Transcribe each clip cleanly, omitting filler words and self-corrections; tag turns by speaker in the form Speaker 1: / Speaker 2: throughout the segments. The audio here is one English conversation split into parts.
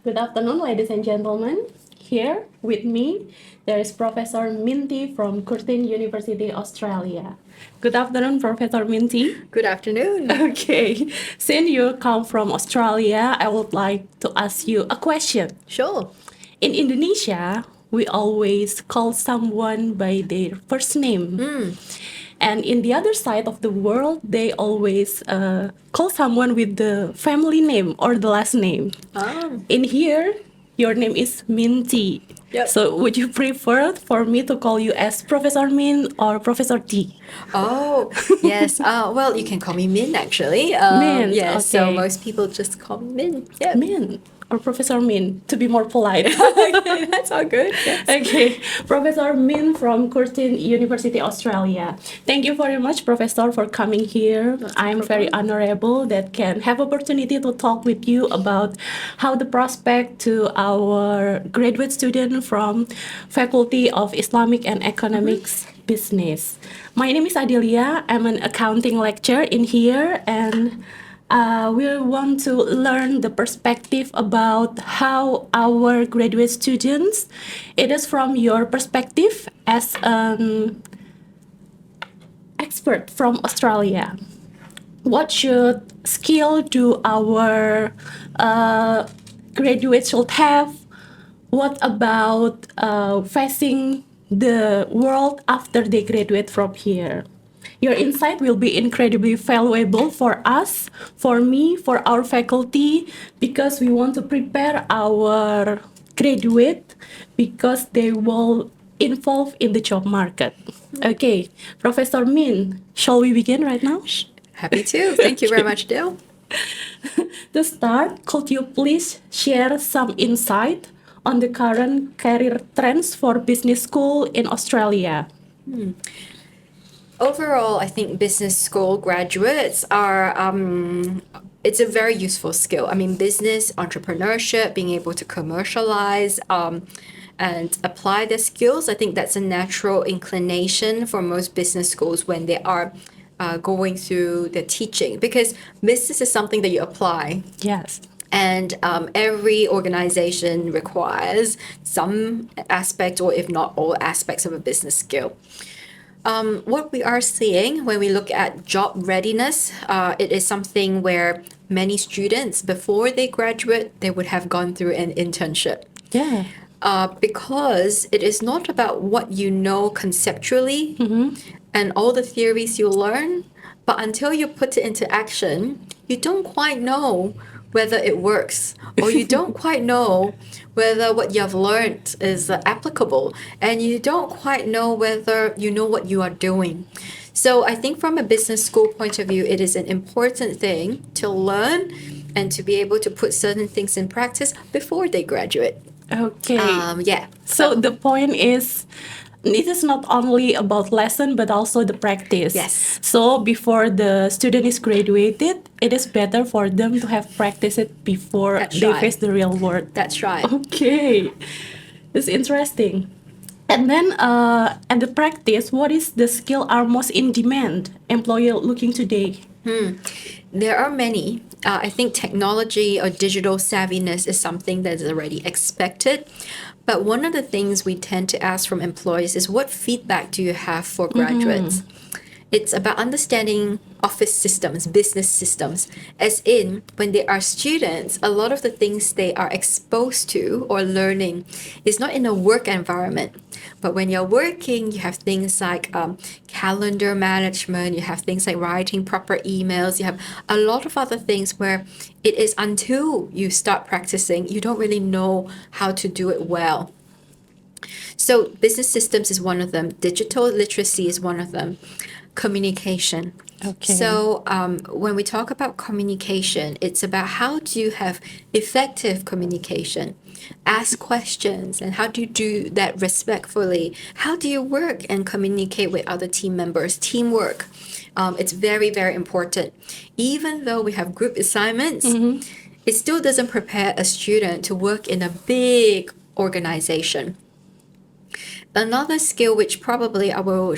Speaker 1: Good afternoon, ladies and gentlemen. Here with me, there is Professor Minty from Curtin University, Australia. Good afternoon, Professor Minty.
Speaker 2: Good afternoon.
Speaker 1: Okay, since you come from Australia, I would like to ask you a question.
Speaker 2: Sure.
Speaker 1: In Indonesia, we always call someone by their first name. And in the other side of the world, they always call someone with the family name or the last name. In here, your name is Minty.
Speaker 2: Yep.
Speaker 1: So would you prefer for me to call you as Professor Min or Professor T?
Speaker 2: Oh, yes. Well, you can call me Min, actually.
Speaker 1: Min,
Speaker 2: yes, so
Speaker 1: okay.
Speaker 2: most people just call me Min. Yeah.
Speaker 1: Min or Professor Min, to be more polite.
Speaker 2: Okay, that's all good. Yes.
Speaker 1: Okay, Professor Min from Curtin University, Australia. Thank you very much, Professor, for coming here. I'm very honorable that can have opportunity to talk with you about how the prospect to our graduate student from Faculty of Islamic and Economics Business. My name is Adelia. I'm an accounting lecturer in here, and we want to learn the perspective about how our graduate students, it is from your perspective as an expert from Australia. What should skill do our graduates should have? What about facing the world after they graduate from here? Your insight will be incredibly valuable for us, for me, for our faculty, because we want to prepare our graduate because they will involve in the job market. Okay, Professor Min, shall we begin right now?
Speaker 2: Happy to. Thank you very much, Dale.
Speaker 1: To start, could you please share some insight on the current career trends for business school in Australia?
Speaker 2: Overall, I think business school graduates are, it's a very useful skill. I mean, business, entrepreneurship, being able to commercialize, and apply their skills, I think that's a natural inclination for most business schools when they are going through the teaching, because business is something that you apply.
Speaker 1: Yes.
Speaker 2: And every organization requires some aspect, or if not all aspects of a business skill. What we are seeing when we look at job readiness, it is something where many students, before they graduate, they would have gone through an internship.
Speaker 1: Yeah.
Speaker 2: Because it is not about what you know conceptually and all the theories you learn, but until you put it into action, you don't quite know whether it works, or you don't quite know whether what you have learned is applicable, and you don't quite know whether you know what you are doing. So I think from a business school point of view, it is an important thing to learn and to be able to put certain things in practice before they graduate.
Speaker 1: Okay.
Speaker 2: Yeah.
Speaker 1: So the point is, it is not only about lesson, but also the practice.
Speaker 2: Yes.
Speaker 1: So before the student is graduated, it is better for them to have practiced it before
Speaker 2: That's
Speaker 1: they
Speaker 2: right.
Speaker 1: face the real world.
Speaker 2: That's right.
Speaker 1: Okay. It's interesting. And then, at the practice, what is the skill are most in demand employer looking today?
Speaker 2: There are many. I think technology or digital savviness is something that is already expected. But one of the things we tend to ask from employees is, what feedback do you have for graduates? It's about understanding office systems, business systems, as in when they are students, a lot of the things they are exposed to or learning is not in a work environment. But when you're working, you have things like calendar management, you have things like writing proper emails, you have a lot of other things where it is until you start practicing, you don't really know how to do it well. So business systems is one of them. Digital literacy is one of them. Communication.
Speaker 1: Okay.
Speaker 2: So when we talk about communication, it's about how do you have effective communication, ask questions, and how do you do that respectfully? How do you work and communicate with other team members? Teamwork. It's very, very important. Even though we have group assignments, it still doesn't prepare a student to work in a big organization. Another skill which probably I will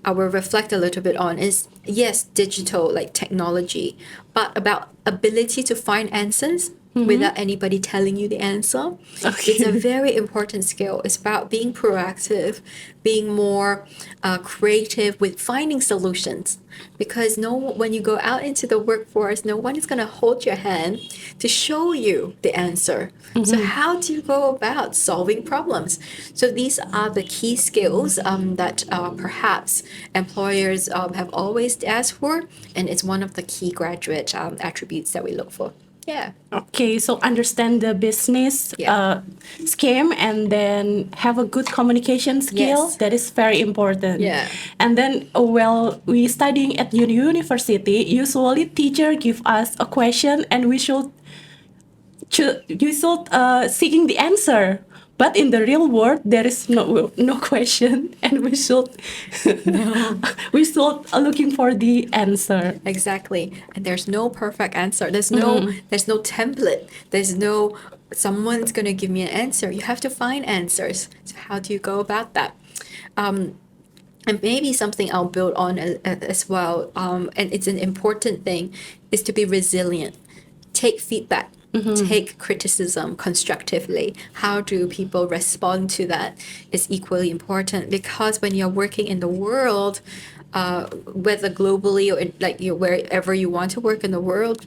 Speaker 2: reflect a little bit on is, yes, digital, like technology, but about ability to find answers without anybody telling you the answer. It's a
Speaker 1: Okay.
Speaker 2: very important skill. It's about being proactive, being more creative with finding solutions. Because when you go out into the workforce, no one is going to hold your hand to show you the answer. So how do you go about solving problems? So these are the key skills that perhaps employers have always asked for, and it's one of the key graduate attributes that we look for. Yeah.
Speaker 1: Okay, so understand the business
Speaker 2: Yeah.
Speaker 1: scheme and then have a good communication skill.
Speaker 2: Yes.
Speaker 1: That is very important.
Speaker 2: Yeah.
Speaker 1: And then, well, we studying at university. Usually, teacher give us a question and we should seeking the answer. But in the real world, there is no question, and we should
Speaker 2: No.
Speaker 1: we should looking for the answer.
Speaker 2: Exactly. And there's no perfect answer. There's no template. There's no someone's gonna give me an answer. You have to find answers. So how do you go about that? And maybe something I'll build on as well, and it's an important thing, is to be resilient. Take feedback, take criticism constructively. How do people respond to that is equally important, because when you're working in the world, whether globally or wherever you want to work in the world,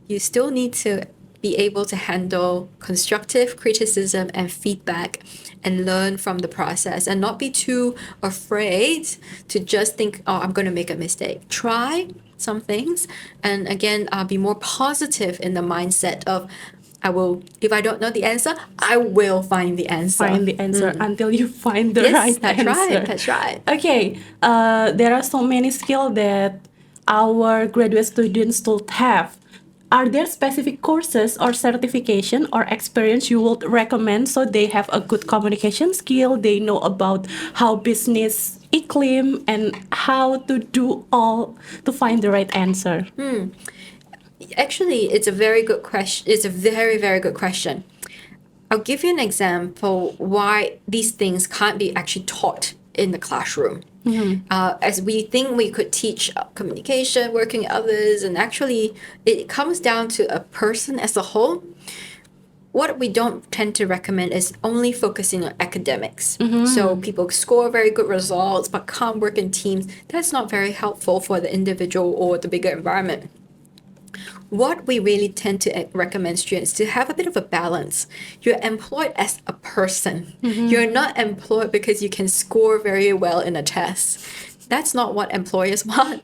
Speaker 2: you still need to be able to handle constructive criticism and feedback and learn from the process and not be too afraid to just think, oh, I'm going to make a mistake. Try some things, and again, be more positive in the mindset of, if I don't know the answer, I will find the answer.
Speaker 1: Find the answer until you find the
Speaker 2: Yes,
Speaker 1: right
Speaker 2: that's
Speaker 1: answer.
Speaker 2: right. That's right.
Speaker 1: Okay, there are so many skills that our graduate students should have. Are there specific courses or certification or experience you would recommend so they have a good communication skill, they know about how business eclaim and how to do all to find the right answer?
Speaker 2: Actually, it's a very good question. It's a very, very good question. I'll give you an example why these things can't be actually taught in the classroom. As we think we could teach communication, working with others, and actually it comes down to a person as a whole. What we don't tend to recommend is only focusing on academics. So people score very good results but can't work in teams. That's not very helpful for the individual or the bigger environment. What we really tend to recommend students to have a bit of a balance. You're employed as a person. You're not employed because you can score very well in a test. That's not what employers want.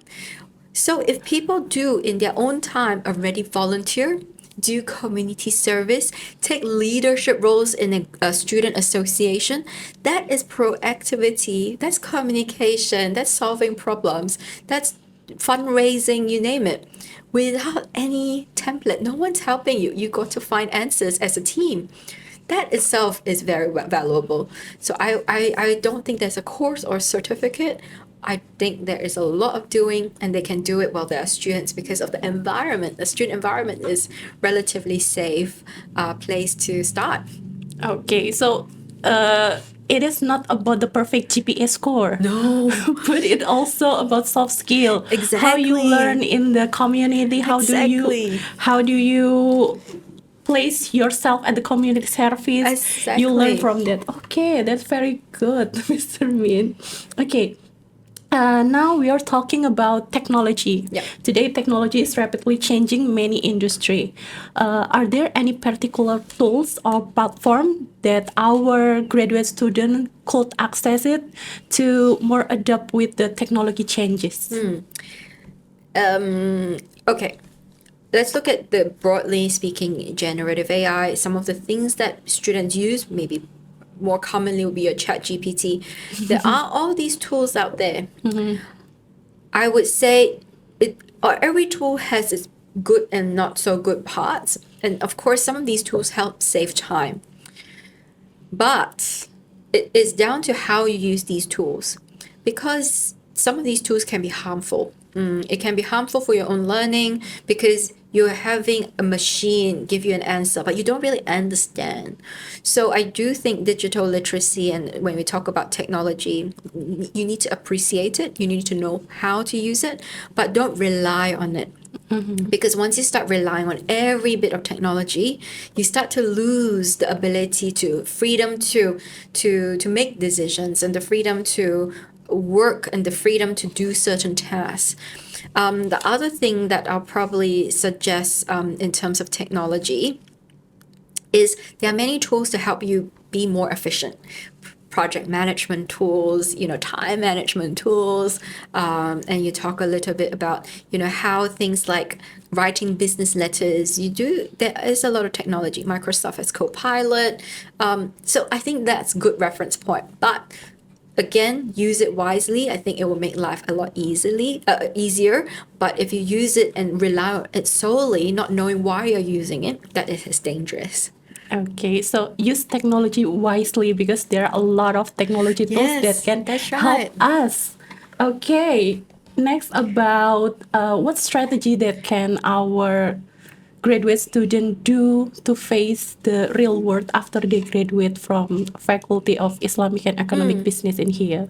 Speaker 2: So if people do in their own time already volunteer, do community service, take leadership roles in a student association, that is proactivity, that's communication, that's solving problems, that's fundraising, you name it. Without any template, no one's helping you. You got to find answers as a team. That itself is very valuable. So I don't think there's a course or certificate. I think there is a lot of doing, and they can do it while they are students because of the environment. The student environment is relatively safe place to start.
Speaker 1: Okay, so it is not about the perfect GPA score.
Speaker 2: No.
Speaker 1: But it also about soft skill. How you
Speaker 2: Exactly.
Speaker 1: learn in the community.
Speaker 2: Exactly.
Speaker 1: How do you place yourself at the community service? You learn
Speaker 2: Exactly.
Speaker 1: from that. Okay, that's very good, Mr. Min. Okay. Now we are talking about technology.
Speaker 2: Yep.
Speaker 1: Today, technology is rapidly changing many industry. Are there any particular tools or platform that our graduate student could access it to more adapt with the technology changes?
Speaker 2: Okay. Let's look at the broadly speaking generative AI. Some of the things that students use, maybe more commonly will be a chat GPT. There are all these tools out there. I would say every tool has its good and not so good parts. And of course, some of these tools help save time. But it is down to how you use these tools, because some of these tools can be harmful. It can be harmful for your own learning because you're having a machine give you an answer, but you don't really understand. So I do think digital literacy, and when we talk about technology, you need to appreciate it. You need to know how to use it, but don't rely on it. Because once you start relying on every bit of technology, you start to lose the ability to freedom to make decisions and the freedom to work and the freedom to do certain tasks. The other thing that I'll probably suggest in terms of technology is there are many tools to help you be more efficient. Project management tools, time management tools, and you talk a little bit about, how things like writing business letters, there is a lot of technology. Microsoft has Copilot. So I think that's good reference point. But again, use it wisely. I think it will make life a lot easier. But if you use it and rely on it solely, not knowing why you're using it, that is dangerous.
Speaker 1: Okay, so use technology wisely because there are a lot of technology tools that
Speaker 2: Yes,
Speaker 1: can
Speaker 2: that's
Speaker 1: help
Speaker 2: right.
Speaker 1: us. Okay, next about what strategy that can our graduate student do to face the real world after they graduate from Faculty of Islamic and Economic Business in here?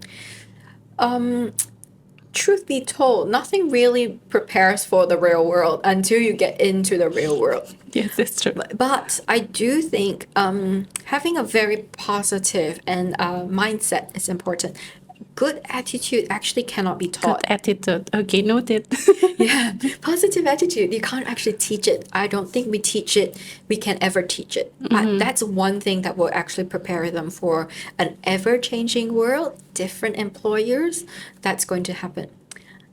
Speaker 2: Truth be told, nothing really prepares for the real world until you get into the real world.
Speaker 1: Yes, that's true.
Speaker 2: But I do think having a very positive and mindset is important. Good attitude actually cannot be
Speaker 1: Good
Speaker 2: taught.
Speaker 1: attitude. Okay, noted.
Speaker 2: Yeah, positive attitude. You can't actually teach it. I don't think we teach it. We can ever teach it. But that's one thing that will actually prepare them for an ever-changing world, different employers. That's going to happen.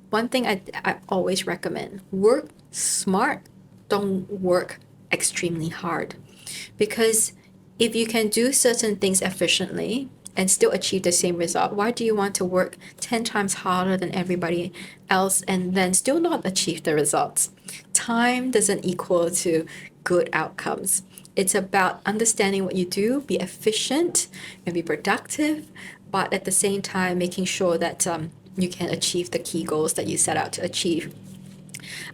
Speaker 2: One thing I always recommend, work smart, don't work extremely hard. Because if you can do certain things efficiently and still achieve the same result, why do you want to work 10 times harder than everybody else and then still not achieve the results? Time doesn't equal to good outcomes. It's about understanding what you do, be efficient and be productive, but at the same time making sure that you can achieve the key goals that you set out to achieve.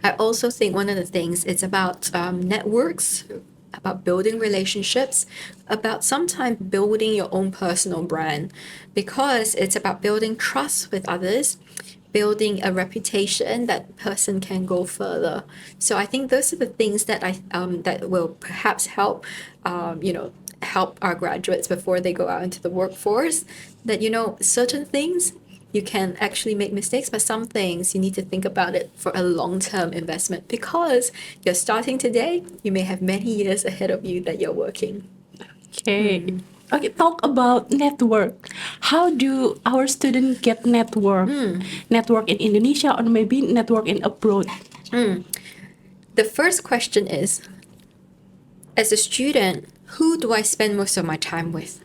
Speaker 2: I also think one of the things it's about networks, about building relationships, about sometimes building your own personal brand, because it's about building trust with others, building a reputation that person can go further. So I think those are the things that that will perhaps help our graduates before they go out into the workforce. That certain things you can actually make mistakes, but some things you need to think about it for a long-term investment because you're starting today, you may have many years ahead of you that you're working.
Speaker 1: Okay. Okay, talk about network. How do our students get network? Network in Indonesia or maybe network in abroad?
Speaker 2: The first question is, as a student, who do I spend most of my time with?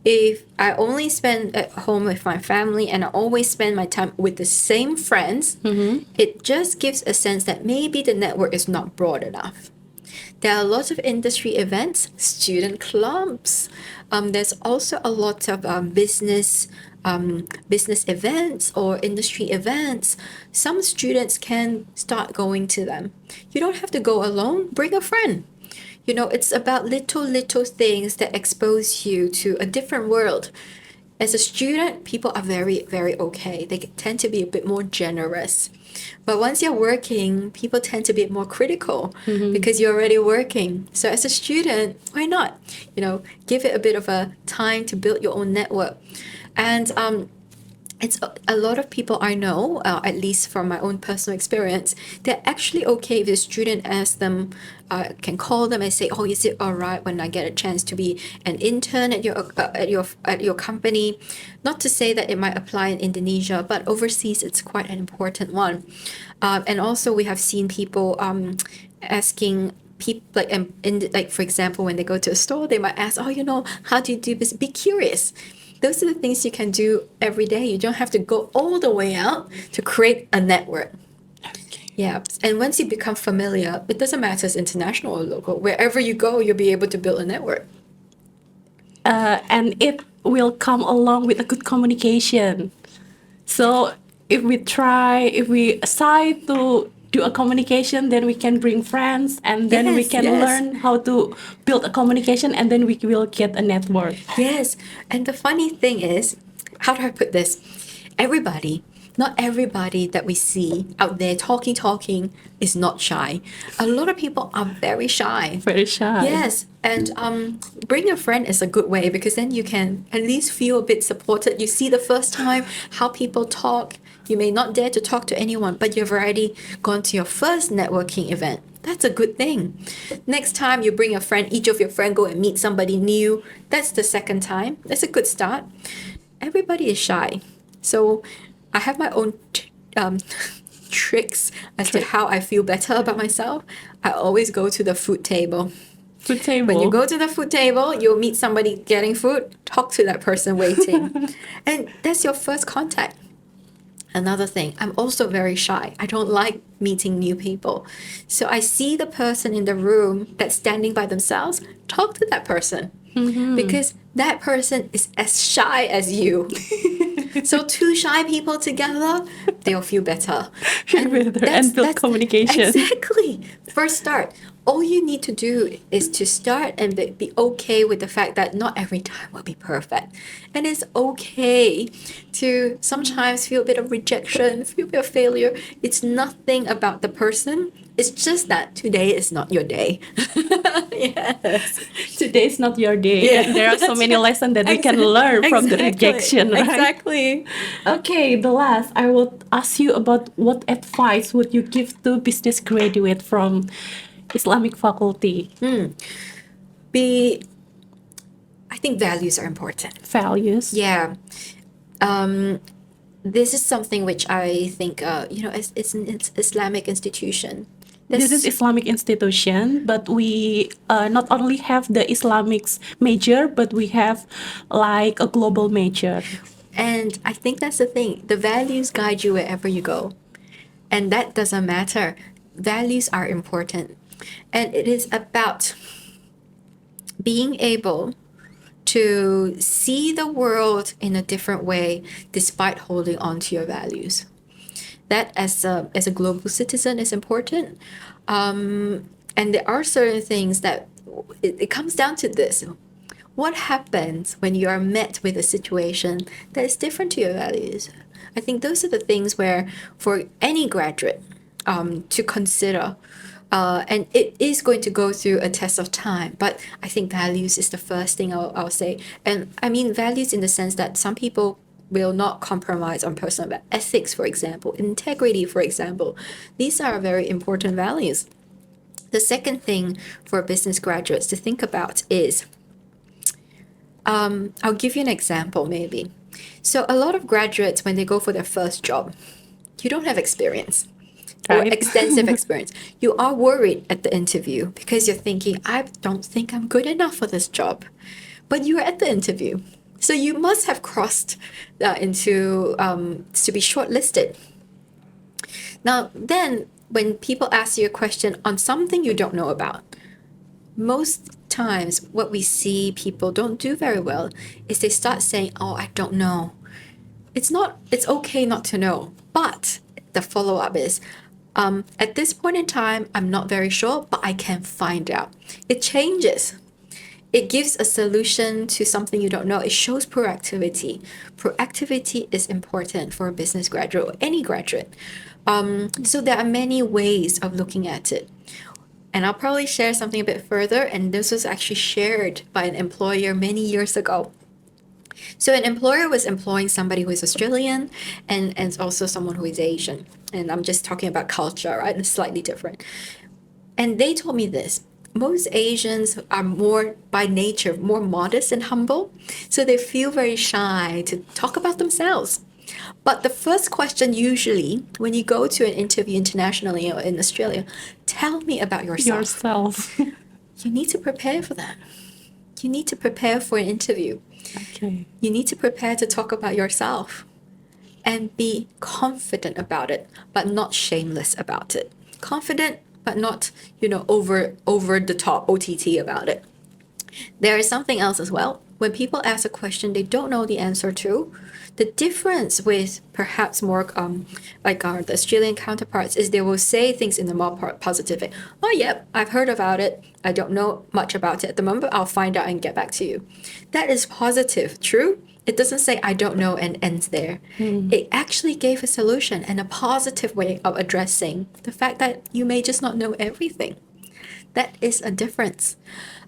Speaker 2: If I only spend at home with my family and I always spend my time with the same friends, it just gives a sense that maybe the network is not broad enough. There are lots of industry events, student clubs. There's also a lot of business events or industry events. Some students can start going to them. You don't have to go alone. Bring a friend. It's about little things that expose you to a different world. As a student, people are very, very okay. They tend to be a bit more generous. But once you're working, people tend to be more critical because you're already working. So as a student, why not? Give it a bit of a time to build your own network. And it's a lot of people I know, at least from my own personal experience, they're actually okay if the student asks them, can call them and say, "Oh, is it all right when I get a chance to be an intern at your company?" Not to say that it might apply in Indonesia, but overseas it's quite an important one. And also we have seen people asking people like for example when they go to a store they might ask, "Oh, how do you do this?" Be curious. Those are the things you can do every day. You don't have to go all the way out to create a network. Yeah, and once you become familiar, it doesn't matter if it's international or local. Wherever you go, you'll be able to build a network.
Speaker 1: And it will come along with a good communication. So if we decide to do a communication, then we can bring friends, and then we
Speaker 2: Yes,
Speaker 1: can
Speaker 2: yes.
Speaker 1: learn how to build a communication, and then we will get a network.
Speaker 2: Yes. And the funny thing is, how do I put this? Everybody, not everybody that we see out there talking is not shy. A lot of people are very shy.
Speaker 1: Very shy.
Speaker 2: Yes, and bring a friend is a good way, because then you can at least feel a bit supported. You see the first time how people talk. You may not dare to talk to anyone, but you've already gone to your first networking event. That's a good thing. Next time you bring a friend, each of your friend go and meet somebody new. That's the second time. That's a good start. Everybody is shy. So I have my own tricks as to how I feel better about myself. I always go to the food table.
Speaker 1: Food table.
Speaker 2: When you go to the food table, you'll meet somebody getting food, talk to that person waiting. And that's your first contact. Another thing, I'm also very shy. I don't like meeting new people. So I see the person in the room that's standing by themselves, talk to that person. Because that person is as shy as you. So two shy people together, they'll feel better.
Speaker 1: And build communication.
Speaker 2: Exactly. First start. All you need to do is to start and be okay with the fact that not every time will be perfect. And it's okay to sometimes feel a bit of rejection, feel a bit of failure. It's nothing about the person. It's just that today is not your day. Yes.
Speaker 1: Today is not your day.
Speaker 2: Yeah,
Speaker 1: And there are so
Speaker 2: that's
Speaker 1: many
Speaker 2: right.
Speaker 1: lessons that we can learn from the
Speaker 2: Exactly.
Speaker 1: rejection, right?
Speaker 2: Exactly.
Speaker 1: Okay, the last, I would ask you about what advice would you give to business graduate from Islamic faculty?
Speaker 2: I think values are important.
Speaker 1: Values.
Speaker 2: Yeah. This is something which I think, it's an Islamic institution.
Speaker 1: This is Islamic institution, but we not only have the Islamics major, but we have like a global major.
Speaker 2: And I think that's the thing. The values guide you wherever you go. And that doesn't matter. Values are important. And it is about being able to see the world in a different way despite holding on to your values. That as a global citizen is important. And there are certain things that it comes down to this. What happens when you are met with a situation that is different to your values? I think those are the things where, for any graduate to consider, and it is going to go through a test of time, but I think values is the first thing I'll say. And I mean values in the sense that some people will not compromise on personal ethics, for example, integrity, for example. These are very important values. The second thing for business graduates to think about is, I'll give you an example maybe. So a lot of graduates, when they go for their first job, you don't have experience or
Speaker 1: Right.
Speaker 2: extensive experience. You are worried at the interview because you're thinking, I don't think I'm good enough for this job. But you're at the interview. So you must have crossed to be shortlisted. Now, then, when people ask you a question on something you don't know about, most times what we see people don't do very well is they start saying, oh, I don't know. It's okay not to know. But the follow-up is, at this point in time, I'm not very sure, but I can find out. It changes. It gives a solution to something you don't know. It shows proactivity. Proactivity is important for a business graduate or any graduate. So there are many ways of looking at it. And I'll probably share something a bit further. And this was actually shared by an employer many years ago. So an employer was employing somebody who is Australian and also someone who is Asian. And I'm just talking about culture, right? It's slightly different. And they told me this. Most Asians are more, by nature, more modest and humble. So they feel very shy to talk about themselves. But the first question usually, when you go to an interview internationally or in Australia, tell me about yourself.
Speaker 1: Yourself.
Speaker 2: You need to prepare for that. You need to prepare for an interview.
Speaker 1: Okay.
Speaker 2: You need to prepare to talk about yourself and be confident about it, but not shameless about it. Confident, but not, over the top OTT about it. There is something else as well. when people ask a question they don't know the answer to, the difference with perhaps more like the Australian counterparts is they will say things in a more positive way. Oh, yep, I've heard about it. I don't know much about it at the moment, but I'll find out and get back to you. That is positive, true? It doesn't say I don't know and ends there. It actually gave a solution and a positive way of addressing the fact that you may just not know everything. That is a difference.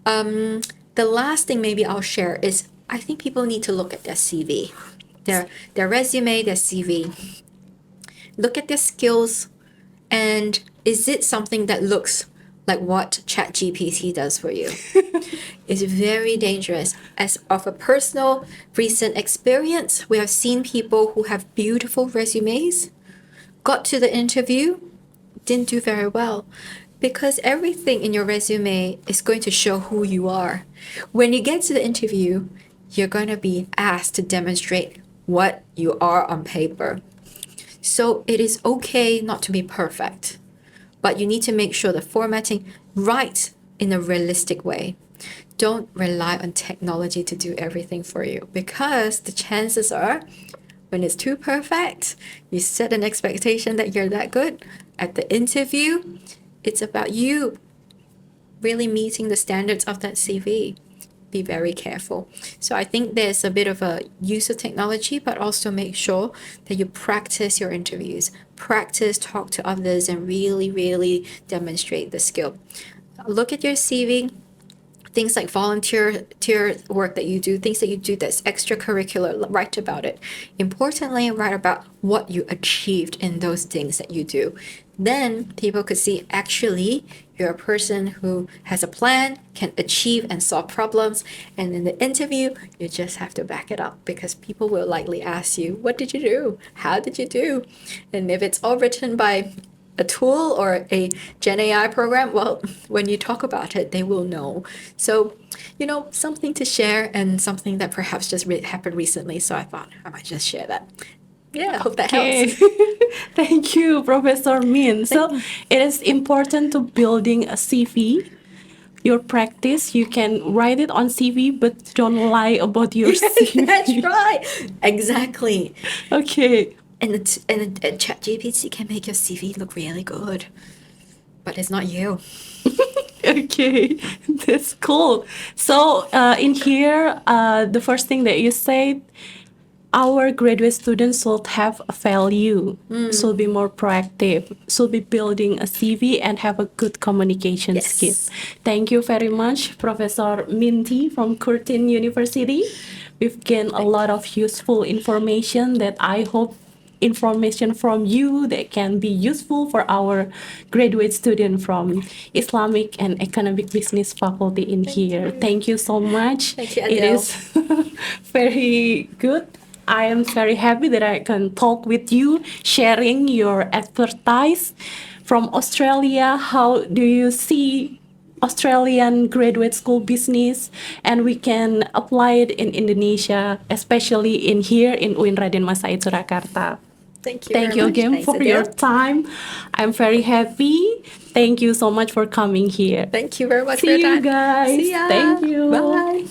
Speaker 2: The last thing maybe I'll share is I think people need to look at their CV, their resume, their CV. Look at their skills, and is it something that looks like what ChatGPT does for you? It's very dangerous. As of a personal recent experience, we have seen people who have beautiful resumes, got to the interview, didn't do very well. Because everything in your resume is going to show who you are. When you get to the interview, you're going to be asked to demonstrate what you are on paper. So it is okay not to be perfect, but you need to make sure the formatting right in a realistic way. Don't rely on technology to do everything for you, because the chances are when it's too perfect, you set an expectation that you're that good. At the interview, it's about you really meeting the standards of that CV. Be very careful. So I think there's a bit of a use of technology, but also make sure that you practice your interviews, practice, talk to others, and really, really demonstrate the skill. Look at your CV, things like volunteer work that you do, things that you do that's extracurricular, write about it. Importantly, write about what you achieved in those things that you do. Then people could see actually you're a person who has a plan, can achieve and solve problems. And in the interview, you just have to back it up, because people will likely ask you, what did you do? How did you do? And if it's all written by a tool or a Gen AI program, well, when you talk about it, they will know. So, something to share, and something that perhaps just happened recently. So I thought I might just share that. Yeah, I hope that helps.
Speaker 1: Thank you, Professor Min. So it is important to building a CV. Your practice, you can write it on CV, but don't lie about your CV.
Speaker 2: That's right. Exactly.
Speaker 1: Okay.
Speaker 2: And ChatGPT can make your CV look really good, but it's not you.
Speaker 1: Okay, that's cool. So in here, the first thing that you said, our graduate students should have a value, should be more proactive, should be building a CV and have a good communication
Speaker 2: Yes.
Speaker 1: skill. Thank you very much, Professor Minty from Curtin University. We've gained a lot of useful information that I hope information from you that can be useful for our graduate student from Islamic and Economic Business faculty in here. Thank you so much.
Speaker 2: Thank you,
Speaker 1: It
Speaker 2: Adele.
Speaker 1: is very good. I am very happy that I can talk with you, sharing your expertise from Australia. How do you see Australian graduate school business, and we can apply it in Indonesia, especially in here in UIN Raden Mas Said Surakarta.
Speaker 2: Thank you
Speaker 1: Thank
Speaker 2: very
Speaker 1: you
Speaker 2: much.
Speaker 1: again
Speaker 2: Thanks,
Speaker 1: for your
Speaker 2: Adele.
Speaker 1: time. I'm very happy. Thank you so much for coming here.
Speaker 2: Thank you very much for
Speaker 1: See
Speaker 2: your
Speaker 1: you
Speaker 2: time.
Speaker 1: guys.
Speaker 2: See ya.
Speaker 1: Thank you.
Speaker 2: Bye.